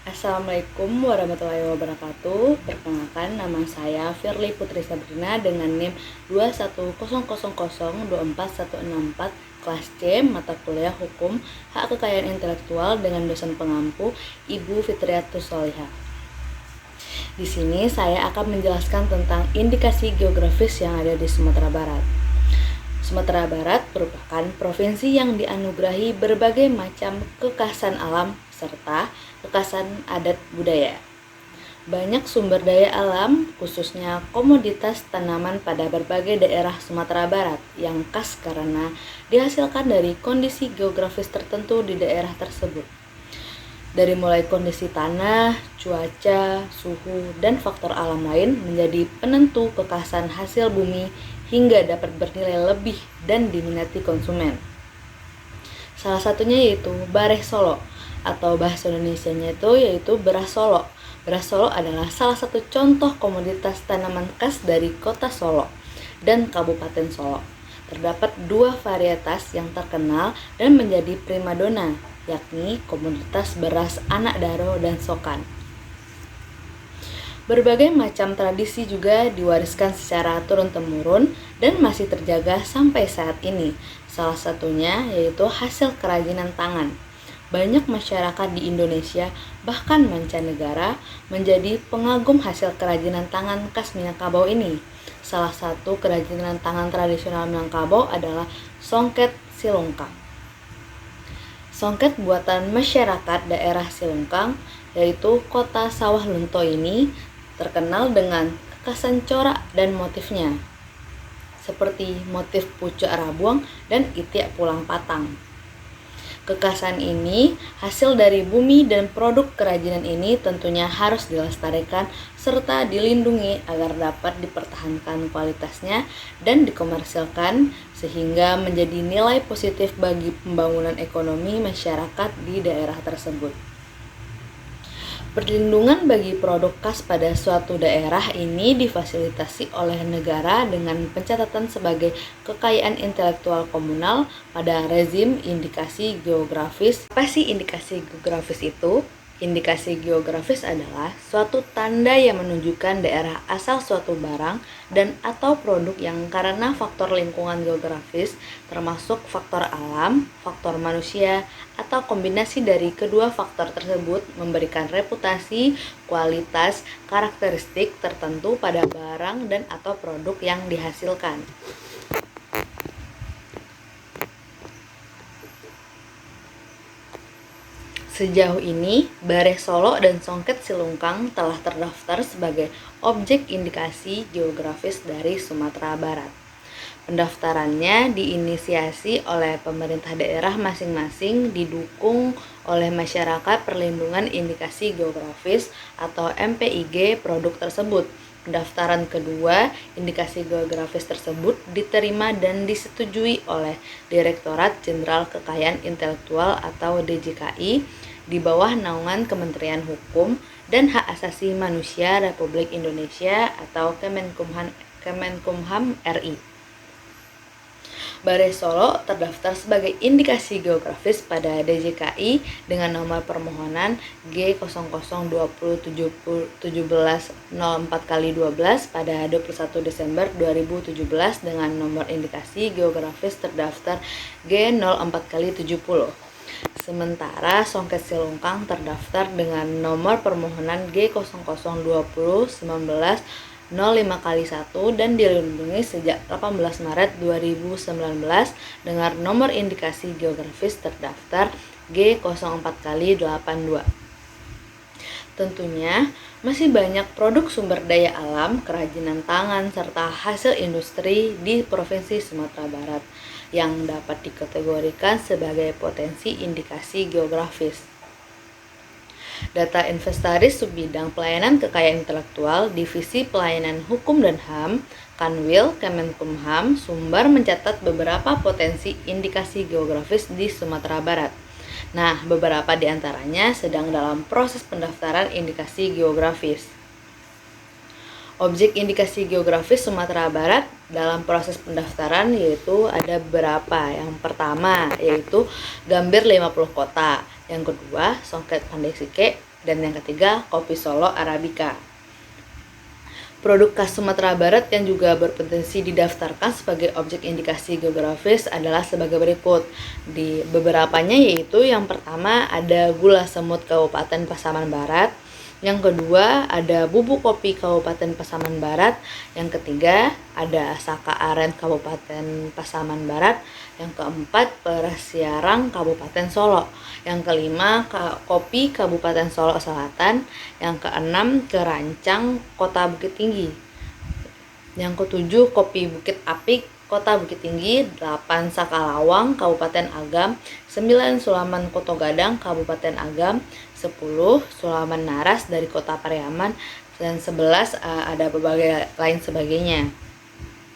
Assalamualaikum warahmatullahi wabarakatuh. Perkenalkan, nama saya Firly Putri Sabrina dengan NIM 21000241164 kelas C, mata kuliah Hukum Hak Kekayaan Intelektual dengan dosen pengampu Ibu Fitriatus Solihah. Di sini saya akan menjelaskan tentang indikasi geografis yang ada di Sumatera Barat. Sumatera Barat merupakan provinsi yang dianugerahi berbagai macam kekhasan alam serta kekhasan adat budaya. Banyak sumber daya alam, khususnya komoditas tanaman pada berbagai daerah Sumatera Barat yang khas karena dihasilkan dari kondisi geografis tertentu di daerah tersebut. Dari mulai kondisi tanah, cuaca, suhu, dan faktor alam lain menjadi penentu kekhasan hasil bumi hingga dapat bernilai lebih dan diminati konsumen. Salah satunya yaitu bareh Solo, atau bahasa Indonesianya yaitu beras Solo. Beras Solo adalah salah satu contoh komoditas tanaman khas dari kota Solo dan Kabupaten Solo. Terdapat dua varietas yang terkenal dan menjadi primadona, yakni komoditas beras Anak Daro dan Sokan. Berbagai macam tradisi juga diwariskan secara turun-temurun dan masih terjaga sampai saat ini. Salah satunya yaitu hasil kerajinan tangan. Banyak masyarakat di Indonesia, bahkan mancanegara, menjadi pengagum hasil kerajinan tangan khas Minangkabau ini. Salah satu kerajinan tangan tradisional Minangkabau adalah songket silungkang. Songket buatan masyarakat daerah Silungkang, yaitu kota Sawah Lunto ini, terkenal dengan kekhasan corak dan motifnya, seperti motif pucuk arabuang dan itiak pulang patang. Kekhasan ini hasil dari bumi dan produk kerajinan ini tentunya harus dilestarikan serta dilindungi agar dapat dipertahankan kualitasnya dan dikomersilkan sehingga menjadi nilai positif bagi pembangunan ekonomi masyarakat di daerah tersebut. Perlindungan bagi produk khas pada suatu daerah ini difasilitasi oleh negara dengan pencatatan sebagai kekayaan intelektual komunal pada rezim indikasi geografis. Apa sih indikasi geografis itu? Indikasi geografis adalah suatu tanda yang menunjukkan daerah asal suatu barang dan atau produk yang karena faktor lingkungan geografis termasuk faktor alam, faktor manusia, atau kombinasi dari kedua faktor tersebut memberikan reputasi, kualitas, karakteristik tertentu pada barang dan atau produk yang dihasilkan. Sejauh ini, bareh Solo dan songket silungkang telah terdaftar sebagai objek indikasi geografis dari Sumatera Barat. Pendaftarannya diinisiasi oleh pemerintah daerah masing-masing didukung oleh Masyarakat Perlindungan Indikasi Geografis atau MPIG produk tersebut. Pendaftaran kedua, indikasi geografis tersebut diterima dan disetujui oleh Direktorat Jenderal Kekayaan Intelektual atau DJKI di bawah naungan Kementerian Hukum dan Hak Asasi Manusia Republik Indonesia atau Kemenkumham RI. Bareh Solo terdaftar sebagai indikasi geografis pada DJKI dengan nomor permohonan G00201704/12 pada 21 Desember 2017 dengan nomor indikasi geografis terdaftar G04/70. Sementara songket silungkang terdaftar dengan nomor permohonan G002019/05/1 dan dilindungi sejak 18 Maret 2019 dengan nomor indikasi geografis terdaftar G04/82. Tentunya masih banyak produk sumber daya alam, kerajinan tangan, serta hasil industri di Provinsi Sumatera Barat yang dapat dikategorikan sebagai potensi indikasi geografis. Data Inventaris Subbidang Pelayanan Kekayaan Intelektual Divisi Pelayanan Hukum dan HAM Kanwil Kemenkumham Sumbar mencatat beberapa potensi indikasi geografis di Sumatera Barat. Nah, beberapa di antaranya sedang dalam proses pendaftaran indikasi geografis. Objek indikasi geografis Sumatera Barat dalam proses pendaftaran yaitu ada beberapa. Yang pertama yaitu Gambir 50 Kota, yang kedua Songket Pandai Sike, Dan yang ketiga, kopi Solo Arabica. Produk khas Sumatera Barat yang juga berpotensi didaftarkan sebagai objek indikasi geografis adalah sebagai berikut. Di beberapanya yaitu yang pertama ada gula semut Kabupaten Pasaman Barat, yang kedua ada bubuk kopi Kabupaten Pasaman Barat, yang ketiga ada saka aren Kabupaten Pasaman Barat, yang keempat peras siarang Kabupaten Solo, yang kelima kopi Kabupaten Solo Selatan, yang keenam kerancang Kota Bukit Tinggi, yang ketujuh kopi Bukit Apik Kota Bukit Tinggi, 8 Sakalawang Kabupaten Agam, 9 Sulaman Koto Gadang Kabupaten Agam, 10 Sulaman Naras dari Kota Pariaman, dan 11 ada berbagai lain sebagainya.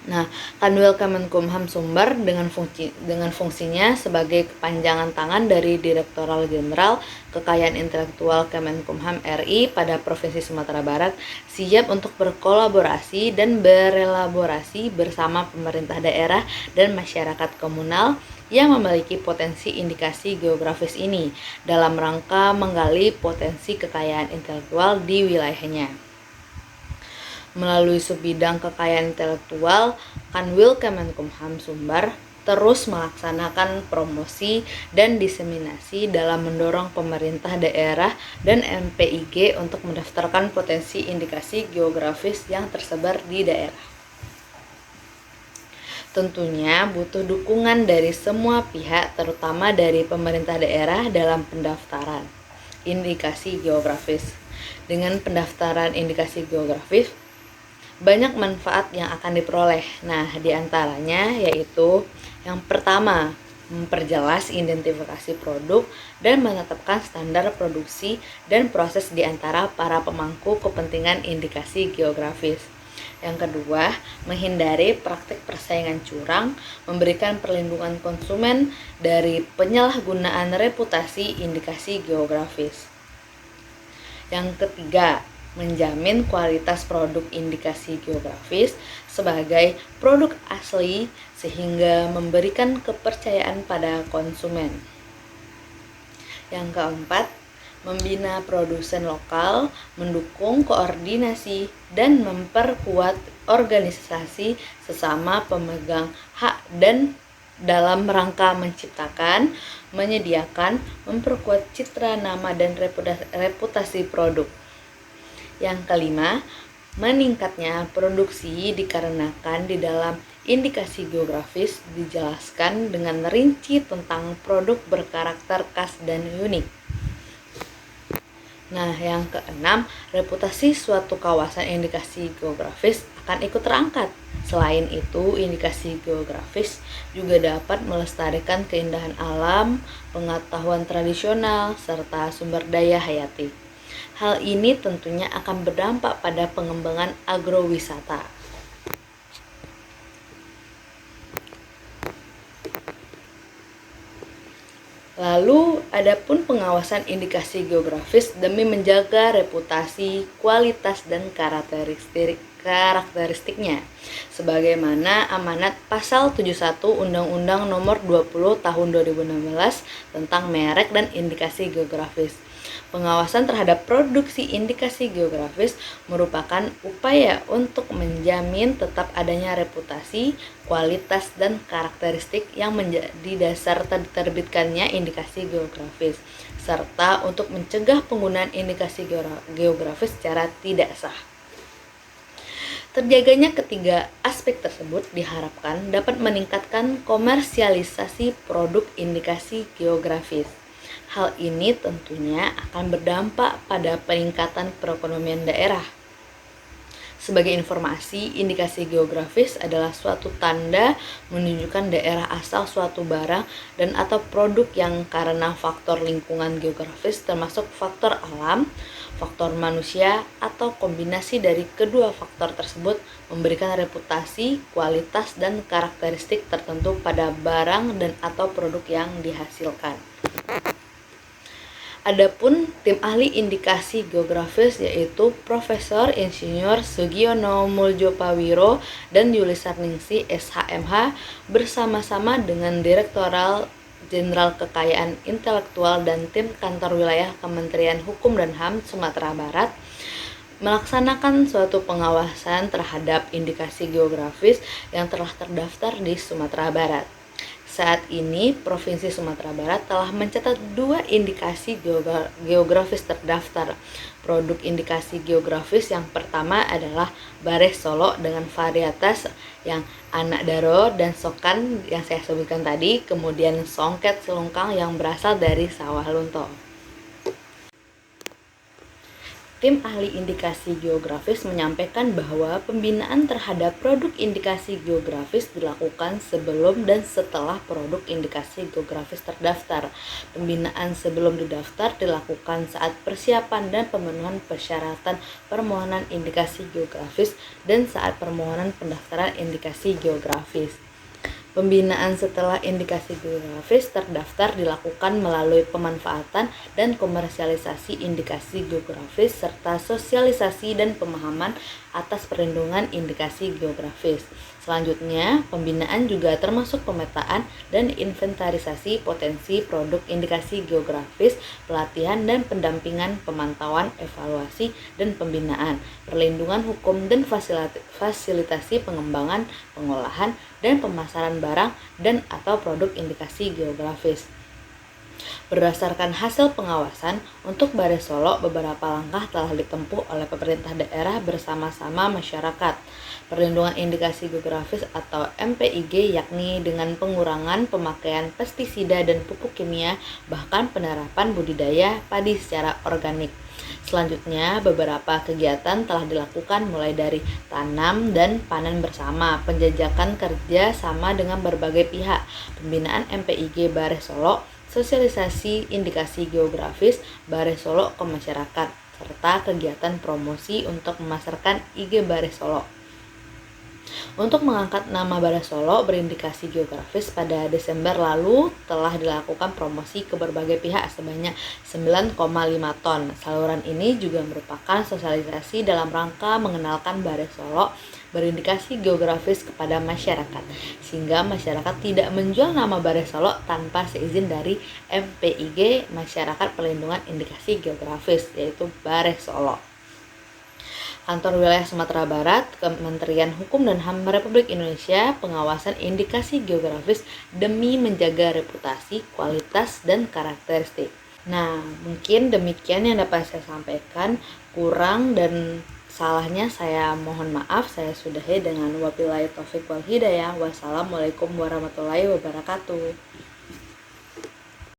Nah, Kanwil Kemenkumham Sumber dengan fungsinya sebagai kepanjangan tangan dari Direktorat Jenderal Kekayaan Intelektual Kemenkumham RI pada Provinsi Sumatera Barat siap untuk berkolaborasi dan berelaborasi bersama pemerintah daerah dan masyarakat komunal yang memiliki potensi indikasi geografis ini dalam rangka menggali potensi kekayaan intelektual di wilayahnya. Melalui subbidang kekayaan intelektual, Kanwil Kemenkumham Sumber terus melaksanakan promosi dan diseminasi dalam mendorong pemerintah daerah dan MPIG untuk mendaftarkan potensi indikasi geografis yang tersebar di daerah. Tentunya butuh dukungan dari semua pihak, terutama dari pemerintah daerah dalam pendaftaran indikasi geografis. Dengan pendaftaran indikasi geografis, banyak manfaat yang akan diperoleh. Nah, diantaranya yaitu yang pertama, memperjelas identifikasi produk dan menetapkan standar produksi dan proses di antara para pemangku kepentingan indikasi geografis. Yang kedua, menghindari praktik persaingan curang, memberikan perlindungan konsumen dari penyalahgunaan reputasi indikasi geografis. Yang ketiga, menjamin kualitas produk indikasi geografis sebagai produk asli sehingga memberikan kepercayaan pada konsumen. Yang keempat, membina produsen lokal, mendukung koordinasi dan memperkuat organisasi sesama pemegang hak dan dalam rangka menciptakan, menyediakan, memperkuat citra nama dan reputasi produk. Yang kelima, meningkatnya produksi dikarenakan di dalam indikasi geografis dijelaskan dengan rinci tentang produk berkarakter khas dan unik. Nah, yang keenam, reputasi suatu kawasan indikasi geografis akan ikut terangkat. Selain itu, indikasi geografis juga dapat melestarikan keindahan alam, pengetahuan tradisional, serta sumber daya hayati. Hal ini tentunya akan berdampak pada pengembangan agrowisata. Lalu, adapun pengawasan indikasi geografis demi menjaga reputasi, kualitas, dan karakteristiknya. Sebagaimana amanat Pasal 71 Undang-Undang Nomor 20 Tahun 2016 tentang merek dan indikasi geografis. Pengawasan terhadap produksi indikasi geografis merupakan upaya untuk menjamin tetap adanya reputasi, kualitas, dan karakteristik yang menjadi dasar diterbitkannya indikasi geografis, serta untuk mencegah penggunaan indikasi geografis secara tidak sah. Terjaganya ketiga aspek tersebut diharapkan dapat meningkatkan komersialisasi produk indikasi geografis. Hal ini tentunya akan berdampak pada peningkatan perekonomian daerah. Sebagai informasi, indikasi geografis adalah suatu tanda menunjukkan daerah asal suatu barang dan atau produk yang karena faktor lingkungan geografis termasuk faktor alam, faktor manusia, atau kombinasi dari kedua faktor tersebut memberikan reputasi, kualitas, dan karakteristik tertentu pada barang dan atau produk yang dihasilkan. Adapun tim ahli indikasi geografis yaitu Profesor Insinyur Sugiono Muljopawiro dan Yulisarningsih SHMH bersama-sama dengan Direktorat Jenderal Kekayaan Intelektual dan tim kantor wilayah Kementerian Hukum dan HAM Sumatera Barat melaksanakan suatu pengawasan terhadap indikasi geografis yang telah terdaftar di Sumatera Barat. Saat ini, Provinsi Sumatera Barat telah mencatat 2 indikasi geografis terdaftar. Produk indikasi geografis yang pertama adalah Bareh Solo dengan varietas yang Anak Daro dan Sokan yang saya sebutkan tadi, kemudian Songket Selungkang yang berasal dari Sawah Lunto. Tim ahli indikasi geografis menyampaikan bahwa pembinaan terhadap produk indikasi geografis dilakukan sebelum dan setelah produk indikasi geografis terdaftar. Pembinaan sebelum didaftar dilakukan saat persiapan dan pemenuhan persyaratan permohonan indikasi geografis dan saat permohonan pendaftaran indikasi geografis. Pembinaan setelah indikasi geografis terdaftar dilakukan melalui pemanfaatan dan komersialisasi indikasi geografis serta sosialisasi dan pemahaman atas perlindungan indikasi geografis. Selanjutnya, pembinaan juga termasuk pemetaan dan inventarisasi potensi produk indikasi geografis, pelatihan dan pendampingan, pemantauan, evaluasi, dan pembinaan, perlindungan hukum dan fasilitasi pengembangan, pengolahan, dan pemasaran barang dan atau produk indikasi geografis. Berdasarkan hasil pengawasan, untuk Bareh Solo beberapa langkah telah ditempuh oleh pemerintah daerah bersama-sama masyarakat. Perlindungan indikasi geografis atau MPIG yakni dengan pengurangan pemakaian pestisida dan pupuk kimia, bahkan penerapan budidaya padi secara organik. Selanjutnya, beberapa kegiatan telah dilakukan mulai dari tanam dan panen bersama, penjajakan kerja sama dengan berbagai pihak, pembinaan MPIG Bareh Solo, sosialisasi indikasi geografis Bareh Solo ke masyarakat, serta kegiatan promosi untuk memasarkan IG Bareh Solo. Untuk mengangkat nama Bareh Solo berindikasi geografis pada Desember lalu telah dilakukan promosi ke berbagai pihak sebanyak 9,5 ton. Saluran ini juga merupakan sosialisasi dalam rangka mengenalkan Bareh Solo berindikasi geografis kepada masyarakat, sehingga masyarakat tidak menjual nama Bareh Solo tanpa seizin dari MPIG Masyarakat Perlindungan Indikasi Geografis, yaitu Bareh Solo. Kantor Wilayah Sumatera Barat, Kementerian Hukum dan HAM Republik Indonesia, pengawasan indikasi geografis demi menjaga reputasi, kualitas, dan karakteristik. Nah, mungkin demikian yang dapat saya sampaikan. Kurang dan salahnya saya mohon maaf. Saya sudahi dengan wabillahi taufiq wal hidayah. Wassalamualaikum warahmatullahi wabarakatuh.